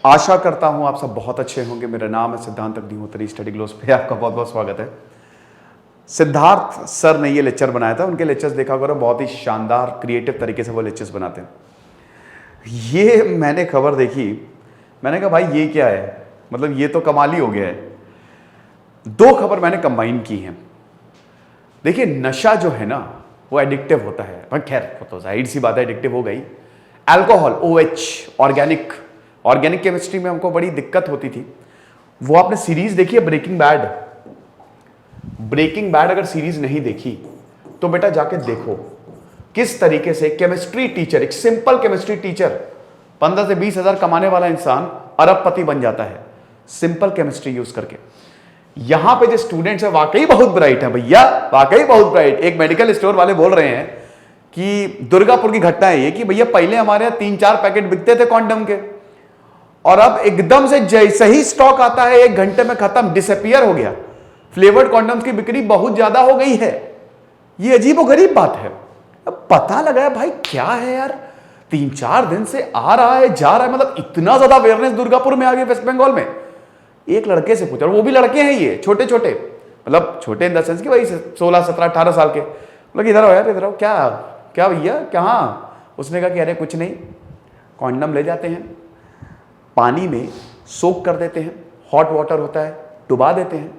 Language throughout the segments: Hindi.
आशा करता हूं आप सब बहुत अच्छे होंगे। मेरा नाम है सिद्धांत अग्निहोत्री। स्टडी ग्लोस पे आपका बहुत बहुत स्वागत है। सिद्धार्थ सर ने ये लेक्चर बनाया था, उनके लेक्चर्स देखा करो, बहुत ही शानदार क्रिएटिव तरीके से वो लेक्चर्स बनाते हैं। ये मैंने खबर देखी, मैंने कहा भाई ये क्या है, मतलब ये तो कमाल ही हो गया है। दो खबर मैंने कंबाइन की हैं। देखिए नशा जो है ना वो एडिक्टिव होता है, पर खैर वो तो जाहिर सी बात है एडिक्टिव हो गई। अल्कोहल OH ऑर्गेनिक केमिस्ट्री में हमको बड़ी दिक्कत होती थी। वो आपने सीरीज देखी है ब्रेकिंग बैड अगर सीरीज नहीं देखी तो बेटा जाके देखो किस तरीके से केमिस्ट्री टीचर, एक सिंपल केमिस्ट्री टीचर, 15 से 20 हजार कमाने वाला इंसान अरबपति बन जाता है सिंपल केमिस्ट्री यूज करके। यहां पे जो स्टूडेंट्स है वाकई बहुत ब्राइट है भैया, वाकई बहुत ब्राइट। एक मेडिकल स्टोर वाले बोल रहे हैं कि दुर्गापुर की घटना है ये कि भैया पहले हमारे यहां 3-4 पैकेट बिकते थे कॉन्डम के, और अब एकदम से जैसे ही स्टॉक आता है 1 घंटे में खत्म, डिसअपियर हो गया। फ्लेवर्ड कॉन्डम्स की बिक्री बहुत ज्यादा हो गई है। ये अजीबोगरीब बात है। अब पता लगा भाई क्या है यार, 3-4 दिन से आ रहा है जा रहा है, मतलब इतना ज्यादा अवेयरनेस दुर्गापुर में आ गया, वेस्ट बंगाल में। एक लड़के से पूछा, और वो भी लड़के हैं ये छोटे छोटे, मतलब छोटे इन द सेंस कि भाई 16, 17, 18 साल के। मतलब इधर आओ यार, इधर आओ, क्या क्या भैया कहाँ? उसने कहा कि अरे कुछ नहीं, कॉन्डम ले जाते हैं, पानी में सोक कर देते हैं, हॉट वाटर होता है, डुबा देते हैं,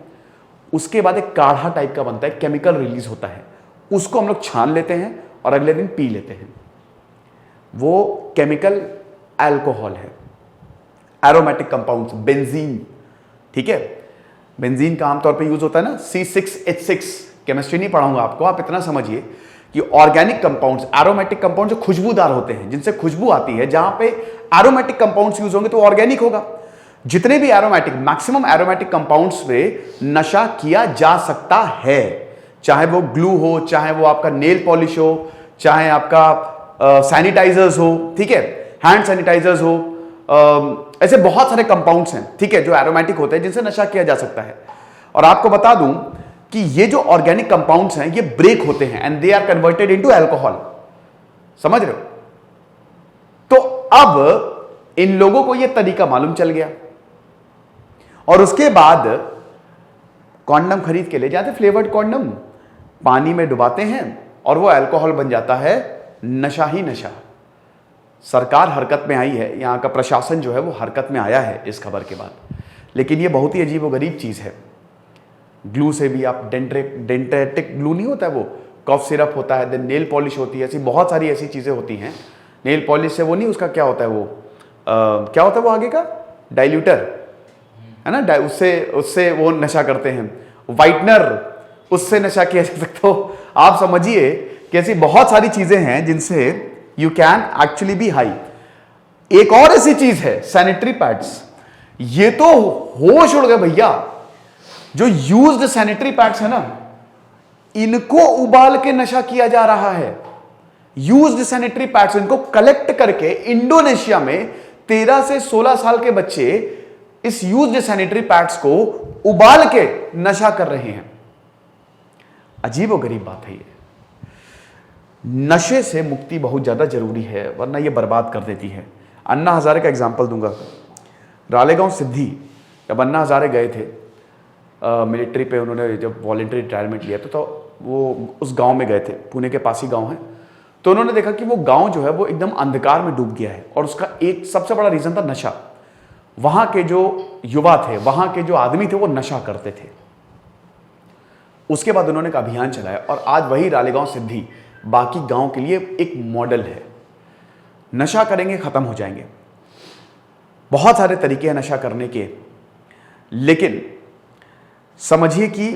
उसके बाद एक काढ़ा टाइप का बनता है, केमिकल रिलीज होता है, उसको हम लोग छान लेते हैं और अगले दिन पी लेते हैं। वो केमिकल अल्कोहल है, एरोमेटिक कंपाउंड्स, बेंजीन। ठीक है, बेंजीन का आमतौर पे यूज होता है ना C6H6। केमिस्ट्री नहीं पढ़ाऊंगा आपको, आप इतना समझिए कि ऑर्गेनिक कंपाउंड्स, एरोमेटिक कंपाउंड जो खुशबूदार होते हैं, जिनसे खुशबू आती है, जहां पे एरोमेटिक कंपाउंड्स यूज होंगे तो ऑर्गेनिक होगा। जितने भी एरोमेटिक, मैक्सिमम एरोमेटिक कंपाउंड्स पे नशा किया जा सकता है, चाहे वो ग्लू हो, चाहे वो आपका नेल पॉलिश हो, चाहे आपका सैनिटाइजर्स हो, ठीक है, हैंड सैनिटाइजर्स हो, ऐसे बहुत सारे कंपाउंड्स हैं, ठीक है, जो एरोमेटिक होते हैं, जिनसे नशा किया जा सकता है। और आपको बता दूं कि ये जो ऑर्गेनिक कंपाउंड्स हैं ये ब्रेक होते हैं and they are converted into alcohol. समझ रहे हो? तो अब इन लोगों को यह तरीका मालूम चल गया और उसके बाद कॉन्डम खरीद के ले जाते, फ्लेवर्ड कॉन्डम, पानी में डुबाते हैं और वो अल्कोहल बन जाता है। नशा ही नशा। सरकार हरकत में आई है, यहां का प्रशासन जो है वो हरकत में आया है इस खबर के बाद। लेकिन ये बहुत ही अजीबोगरीब चीज है। ग्लू से भी आप डेंटेटिक ग्लू नहीं होता है, वो कफ सिरप होता है, देन नेल पॉलिश होती है, ऐसी बहुत सारी ऐसी चीजें होती हैं। नेल पॉलिश से वो नहीं, उसका क्या होता है वो क्या होता है वो आगे का डाइल्यूटर है ना, उससे वो नशा करते हैं। वाइटनर, उससे नशा किया जा सकता हो। आप समझिए कि ऐसी बहुत सारी चीजें हैं जिनसे you can actually be high. एक और ऐसी चीज है सैनिटरी पैड्स। ये तो होश उड़ गए भैया। जो यूज्ड सैनिटरी पैड्स है ना, इनको उबाल के नशा किया जा रहा है। यूज्ड सैनिटरी पैड्स, इनको कलेक्ट करके इंडोनेशिया में 13 से 16 साल के बच्चे इस यूज्ड सैनिटरी पैड्स को उबाल के नशा कर रहे हैं। अजीबोगरीब बात है ये। नशे से मुक्ति बहुत ज्यादा जरूरी है, वरना ये बर्बाद कर देती है। अन्ना हजारे का एग्जांपल दूंगा। रालेगांव सिद्धि, जब अन्ना हजारे गए थे मिलिट्री पे, उन्होंने जब वॉलंटरी रिटायरमेंट लिया तो वो उस गांव में गए थे, पुणे के पास ही गांव है। तो उन्होंने देखा कि वो गांव जो है वो एकदम अंधकार में डूब गया है, और उसका एक सबसे बड़ा रीजन था नशा। वहां के जो युवा थे, वहां के जो आदमी थे, वो नशा करते थे। उसके बाद उन्होंने एक अभियान चलाया और आज वही रालेगांव सिद्धि बाकी गांव के लिए एक मॉडल है। नशा करेंगे खत्म हो जाएंगे। बहुत सारे तरीके हैं नशा करने के, लेकिन समझिए कि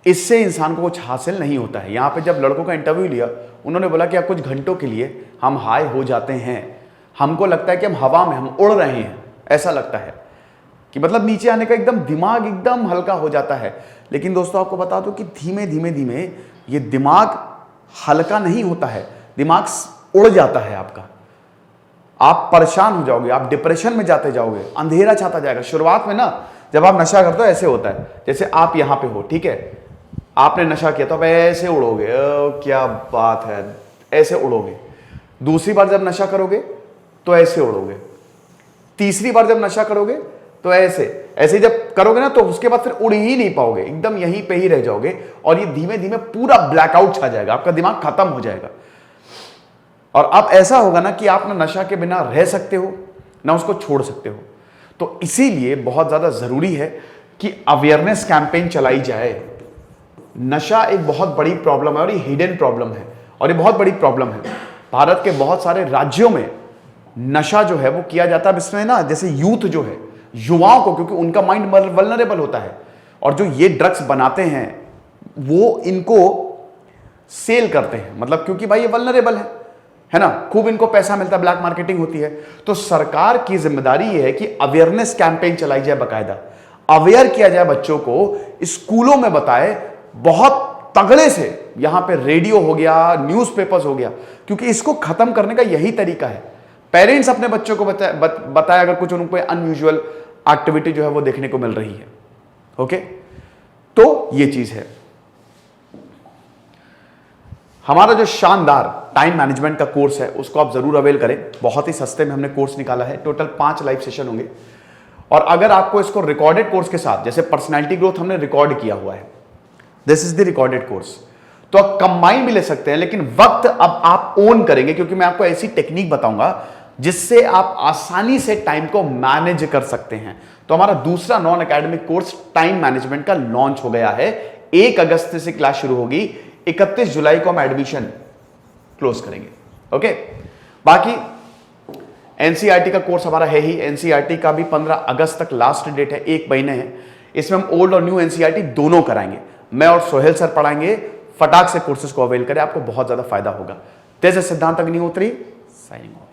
इससे इंसान को कुछ हासिल नहीं होता है। यहां पे जब लड़कों का इंटरव्यू लिया, उन्होंने बोला कि आप कुछ घंटों के लिए हम हाई हो जाते हैं, हमको लगता है कि हम हवा में हम उड़ रहे हैं, ऐसा लगता है कि मतलब नीचे आने का एकदम दिमाग एकदम हल्का हो जाता है। लेकिन दोस्तों आपको बता दो कि धीमे धीमे धीमे ये दिमाग हल्का नहीं होता है, दिमाग उड़ जाता है आपका। आप परेशान हो जाओगे, आप डिप्रेशन में जाते जाओगे, अंधेरा छाता जाएगा। शुरुआत में ना जब आप नशा करते हो ऐसे होता है, जैसे आप यहां पे हो, ठीक है, आपने नशा किया तो आप ऐसे उड़ोगे, क्या बात है, ऐसे उड़ोगे। दूसरी बार जब नशा करोगे तो ऐसे उड़ोगे। तीसरी बार जब नशा करोगे तो ऐसे ऐसे जब करोगे ना, तो उसके बाद फिर उड़ ही नहीं पाओगे, एकदम यहीं पे ही रह जाओगे और ये धीमे धीमे पूरा ब्लैकआउट छा जाएगा, आपका दिमाग खत्म हो जाएगा। और अब ऐसा होगा ना कि आप ना नशा के बिना रह सकते हो ना उसको छोड़ सकते हो। तो इसीलिए बहुत ज्यादा जरूरी है कि अवेयरनेस कैंपेन चलाई जाए। नशा एक बहुत बड़ी प्रॉब्लम है और ये हिडन प्रॉब्लम है और ये बहुत बड़ी प्रॉब्लम है। भारत के बहुत सारे राज्यों में नशा जो है वो किया जाता है। इसमें ना जैसे यूथ जो है, युवाओं को, क्योंकि उनका माइंड वल्नरेबल होता है और जो ये ड्रग्स बनाते हैं वो इनको सेल करते हैं, मतलब क्योंकि भाई ये वल्नरेबल है ना, खूब इनको पैसा मिलता है, ब्लैक मार्केटिंग होती है। तो सरकार की जिम्मेदारी ये है कि अवेयरनेस कैंपेन चलाई जाए, बाकायदा अवेयर किया जाए बच्चों को, स्कूलों में बताए बहुत तगड़े से, यहां पे रेडियो हो गया, न्यूज़पेपर्स हो गया, क्योंकि इसको खत्म करने का यही तरीका है। पेरेंट्स अपने बच्चों को बताए अगर कुछ उनको अनयूजुअल एक्टिविटी जो है वो देखने को मिल रही है। ओके, तो ये चीज है। हमारा जो शानदार टाइम मैनेजमेंट का कोर्स है उसको आप जरूर अवेल करें। बहुत ही सस्ते में हमने कोर्स निकाला है। टोटल 5 लाइव सेशन होंगे और अगर आपको इसको रिकॉर्डेड कोर्स के साथ, जैसे पर्सनैलिटी ग्रोथ हमने रिकॉर्ड किया हुआ है, this is the recorded course, तो आप कंबाइन भी ले सकते हैं, लेकिन वक्त अब आप ओन करेंगे, क्योंकि मैं आपको ऐसी टेक्निक बताऊंगा जिससे आप आसानी से टाइम को मैनेज कर सकते हैं। तो हमारा दूसरा non academic course time management का लॉन्च हो गया है। 1 अगस्त से क्लास शुरू होगी, 31 जुलाई को हम एडमिशन क्लोज करेंगे। ओके, बाकी एनसीईआरटी का कोर्स हमारा है ही। एनसीईआरटी का भी 15 अगस्त तक लास्ट डेट है, 1 महीने है। इसमें हम ओल्ड और न्यू एनसीईआरटी दोनों कराएंगे। मैं और सोहेल सर पढ़ाएंगे। फटाक से कोर्सेज को अवेल करें, आपको बहुत ज्यादा फायदा होगा। तेज सिद्धांत अग्निहोत्री साइनिंग ऑफ।